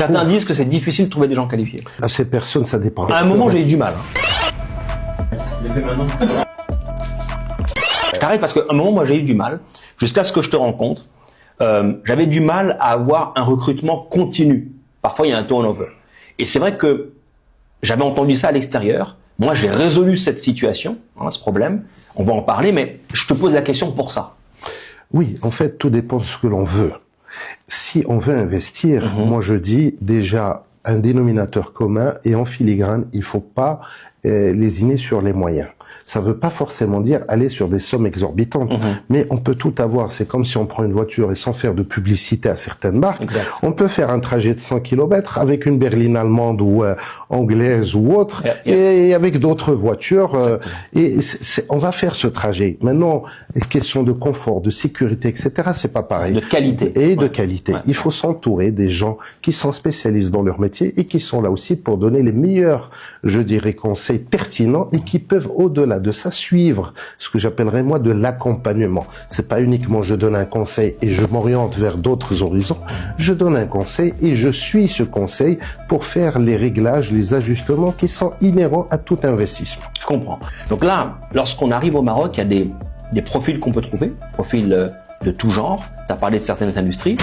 Certains disent que c'est difficile de trouver des gens qualifiés. À ces personnes, ça dépend. À un moment, j'ai eu du mal. Je t'arrête parce qu'à un moment, moi, j'ai eu du mal, jusqu'à ce que je te rencontre. J'avais du mal à avoir un recrutement continu. Parfois, il y a un turnover. Et c'est vrai que j'avais entendu ça à l'extérieur. Moi, j'ai résolu cette situation, ce problème. On va en parler, mais je te pose la question pour ça. Oui, en fait, tout dépend de ce que l'on veut. Si on veut investir, moi je dis déjà un dénominateur commun et en filigrane, il faut pas lésiner sur les moyens. Ça veut pas forcément dire aller sur des sommes exorbitantes, mais on peut tout avoir. C'est comme si on prend une voiture et sans faire de publicité à certaines marques, on peut faire un trajet de 100 km avec une berline allemande ou anglaise ou autre, et avec d'autres voitures, on va faire ce trajet. Maintenant, les questions de confort, de sécurité, etc., c'est pas pareil. De qualité. Et de qualité. Il faut s'entourer des gens qui sont spécialistes dans leur métier et qui sont là aussi pour donner les meilleurs, je dirais, conseils pertinents et qui peuvent, au-delà de ça, suivre ce que j'appellerais moi de l'accompagnement. C'est pas uniquement je donne un conseil et je m'oriente vers d'autres horizons. Je donne un conseil et je suis ce conseil pour faire les réglages, les ajustements qui sont inhérents à tout investissement. Je comprends. Donc là, lorsqu'on arrive au Maroc, il y a des profils qu'on peut trouver, profils de tout genre. Tu as parlé de certaines industries.